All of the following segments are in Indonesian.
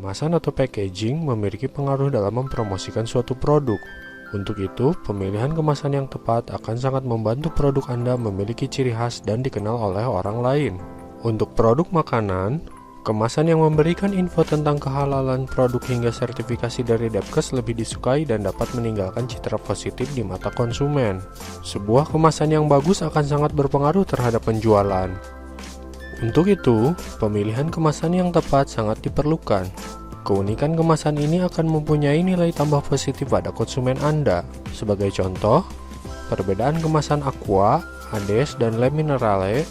kemasan atau packaging memiliki pengaruh dalam mempromosikan suatu produk. Untuk itu, pemilihan kemasan yang tepat akan sangat membantu produk Anda memiliki ciri khas dan dikenal oleh orang lain. Untuk produk makanan, kemasan yang memberikan info tentang kehalalan produk hingga sertifikasi dari Depkes lebih disukai dan dapat meninggalkan citra positif di mata konsumen. Sebuah kemasan yang bagus akan sangat berpengaruh terhadap penjualan. Untuk itu, pemilihan kemasan yang tepat sangat diperlukan. Keunikan kemasan ini akan mempunyai nilai tambah positif pada konsumen Anda. Sebagai contoh, perbedaan kemasan Aqua, Ades, dan Le Minerale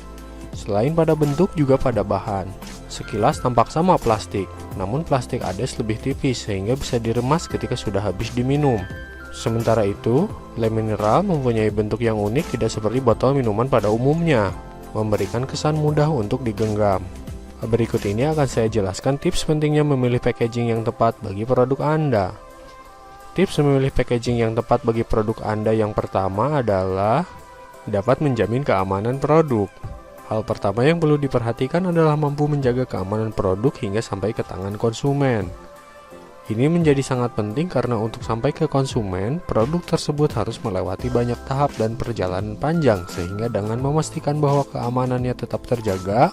selain pada bentuk juga pada bahan. Sekilas tampak sama plastik, namun plastik Ades lebih tipis sehingga bisa diremas ketika sudah habis diminum. Sementara itu, Le Mineral mempunyai bentuk yang unik tidak seperti botol minuman pada umumnya, memberikan kesan mudah untuk digenggam. Berikut ini akan saya jelaskan tips pentingnya memilih packaging yang tepat bagi produk Anda. Tips memilih packaging yang tepat bagi produk Anda yang pertama adalah dapat menjamin keamanan produk. Hal pertama yang perlu diperhatikan adalah mampu menjaga keamanan produk hingga sampai ke tangan konsumen. Ini menjadi sangat penting karena untuk sampai ke konsumen, produk tersebut harus melewati banyak tahap dan perjalanan panjang, sehingga dengan memastikan bahwa keamanannya tetap terjaga,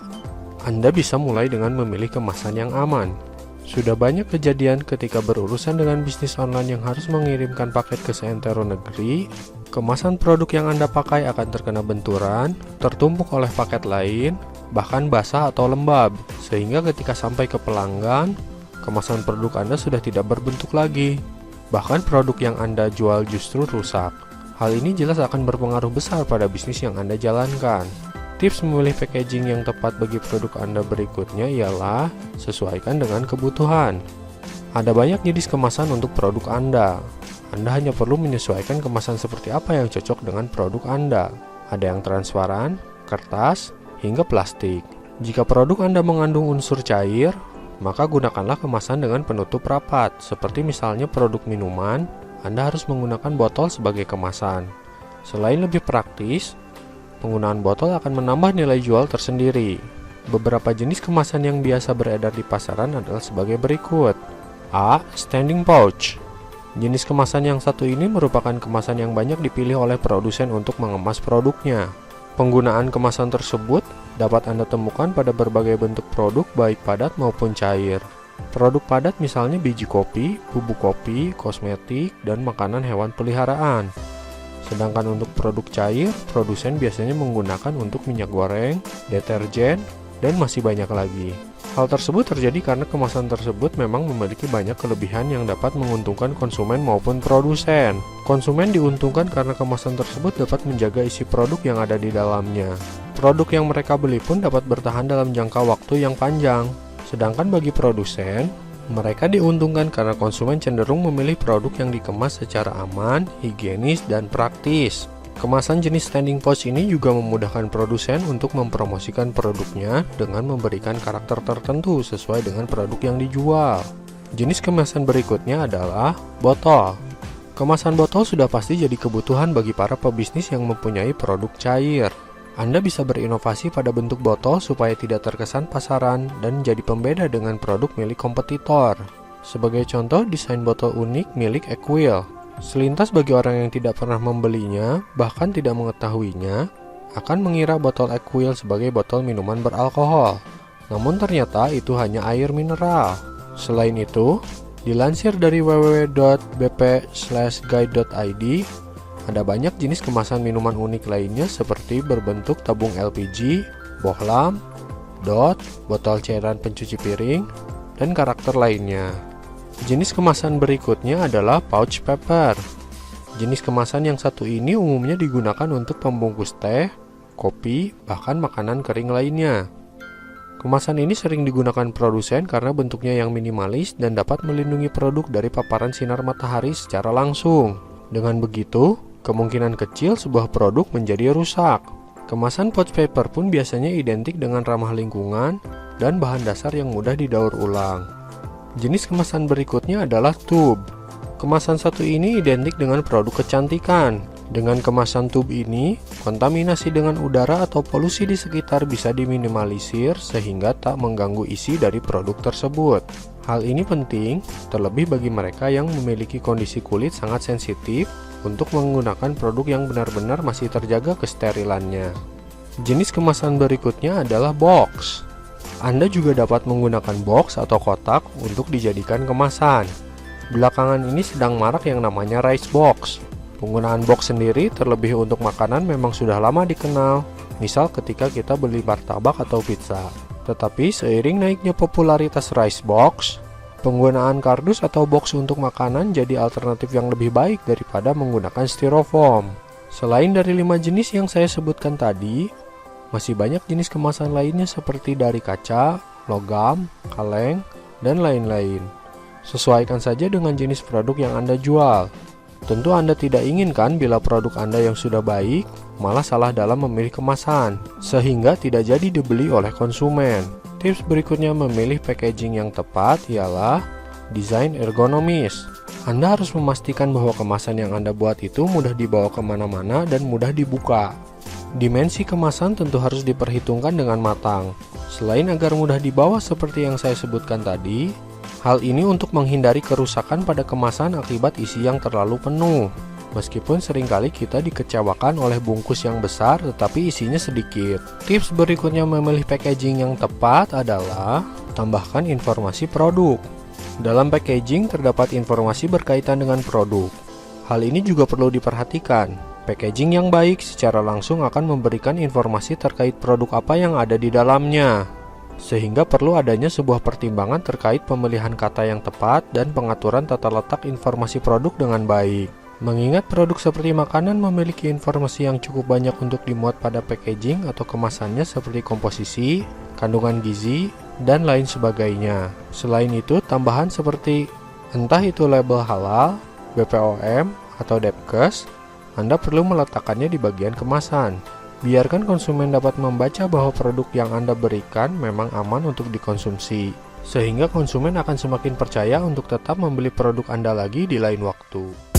Anda bisa mulai dengan memilih kemasan yang aman. Sudah banyak kejadian ketika berurusan dengan bisnis online yang harus mengirimkan paket ke seantero negeri, kemasan produk yang Anda pakai akan terkena benturan, tertumpuk oleh paket lain, bahkan basah atau lembab, sehingga ketika sampai ke pelanggan, kemasan produk Anda sudah tidak berbentuk lagi. Bahkan produk yang Anda jual justru rusak. Hal ini jelas akan berpengaruh besar pada bisnis yang Anda jalankan. Tips memilih packaging yang tepat bagi produk Anda berikutnya ialah sesuaikan dengan kebutuhan. Ada banyak jenis kemasan untuk produk Anda. Anda hanya perlu menyesuaikan kemasan seperti apa yang cocok dengan produk Anda. Ada yang transparan, kertas, hingga plastik. Jika produk Anda mengandung unsur cair, maka gunakanlah kemasan dengan penutup rapat. Seperti misalnya produk minuman, Anda harus menggunakan botol sebagai kemasan. Selain lebih praktis, penggunaan botol akan menambah nilai jual tersendiri. Beberapa jenis kemasan yang biasa beredar di pasaran adalah sebagai berikut. A. Standing pouch. Jenis kemasan yang satu ini merupakan kemasan yang banyak dipilih oleh produsen untuk mengemas produknya. Penggunaan kemasan tersebut dapat Anda temukan pada berbagai bentuk produk baik padat maupun cair. Produk padat misalnya biji kopi, bubuk kopi, kosmetik, dan makanan hewan peliharaan. Sedangkan untuk produk cair, produsen biasanya menggunakan untuk minyak goreng, deterjen, dan masih banyak lagi. Hal tersebut terjadi karena kemasan tersebut memang memiliki banyak kelebihan yang dapat menguntungkan konsumen maupun produsen. Konsumen diuntungkan karena kemasan tersebut dapat menjaga isi produk yang ada di dalamnya. Produk yang mereka beli pun dapat bertahan dalam jangka waktu yang panjang. Sedangkan bagi produsen, mereka diuntungkan karena konsumen cenderung memilih produk yang dikemas secara aman, higienis, dan praktis. Kemasan jenis standing pouch ini juga memudahkan produsen untuk mempromosikan produknya dengan memberikan karakter tertentu sesuai dengan produk yang dijual. Jenis kemasan berikutnya adalah botol. Kemasan botol sudah pasti jadi kebutuhan bagi para pebisnis yang mempunyai produk cair. Anda bisa berinovasi pada bentuk botol supaya tidak terkesan pasaran dan jadi pembeda dengan produk milik kompetitor. Sebagai contoh, desain botol unik milik Equil. Selintas bagi orang yang tidak pernah membelinya, bahkan tidak mengetahuinya, akan mengira botol Equil sebagai botol minuman beralkohol. Namun ternyata itu hanya air mineral. Selain itu, dilansir dari www.bp/guide.id, ada banyak jenis kemasan minuman unik lainnya seperti berbentuk tabung LPG, bohlam, dot, botol cairan pencuci piring, dan karakter lainnya. Jenis kemasan berikutnya adalah pouch paper. Jenis kemasan yang satu ini umumnya digunakan untuk pembungkus teh, kopi, bahkan makanan kering lainnya. Kemasan ini sering digunakan produsen karena bentuknya yang minimalis dan dapat melindungi produk dari paparan sinar matahari secara langsung. Dengan begitu, kemungkinan kecil sebuah produk menjadi rusak. Kemasan pouch paper pun biasanya identik dengan ramah lingkungan dan bahan dasar yang mudah didaur ulang. Jenis kemasan berikutnya adalah tube. Kemasan satu ini identik dengan produk kecantikan. Dengan kemasan tube ini, kontaminasi dengan udara atau polusi di sekitar bisa diminimalisir sehingga tak mengganggu isi dari produk tersebut. Hal ini penting, terlebih bagi mereka yang memiliki kondisi kulit sangat sensitif untuk menggunakan produk yang benar-benar masih terjaga kesterilannya. Jenis kemasan berikutnya adalah box. Anda juga dapat menggunakan box atau kotak untuk dijadikan kemasan. Belakangan ini sedang marak yang namanya rice box. Penggunaan box sendiri terlebih untuk makanan memang sudah lama dikenal, misal ketika kita beli martabak atau pizza. Tetapi seiring naiknya popularitas rice box, penggunaan kardus atau box untuk makanan jadi alternatif yang lebih baik daripada menggunakan styrofoam. Selain dari 5 jenis yang saya sebutkan tadi, masih banyak jenis kemasan lainnya seperti dari kaca, logam, kaleng, dan lain-lain. Sesuaikan saja dengan jenis produk yang Anda jual. Tentu Anda tidak inginkan bila produk Anda yang sudah baik malah salah dalam memilih kemasan, sehingga tidak jadi dibeli oleh konsumen. Tips berikutnya memilih packaging yang tepat ialah desain ergonomis. Anda harus memastikan bahwa kemasan yang Anda buat itu mudah dibawa kemana-mana dan mudah dibuka. Dimensi kemasan tentu harus diperhitungkan dengan matang. Selain agar mudah dibawa seperti yang saya sebutkan tadi, hal ini untuk menghindari kerusakan pada kemasan akibat isi yang terlalu penuh. Meskipun seringkali kita dikecewakan oleh bungkus yang besar tetapi isinya sedikit. Tips berikutnya memilih packaging yang tepat adalah tambahkan informasi produk. Dalam packaging terdapat informasi berkaitan dengan produk. Hal ini juga perlu diperhatikan. Packaging yang baik secara langsung akan memberikan informasi terkait produk apa yang ada di dalamnya. Sehingga perlu adanya sebuah pertimbangan terkait pemilihan kata yang tepat dan pengaturan tata letak informasi produk dengan baik. Mengingat produk seperti makanan memiliki informasi yang cukup banyak untuk dimuat pada packaging atau kemasannya seperti komposisi, kandungan gizi, dan lain sebagainya. Selain itu, tambahan seperti entah itu label halal, BPOM, atau Depkes, Anda perlu meletakkannya di bagian kemasan. Biarkan konsumen dapat membaca bahwa produk yang Anda berikan memang aman untuk dikonsumsi, sehingga konsumen akan semakin percaya untuk tetap membeli produk Anda lagi di lain waktu.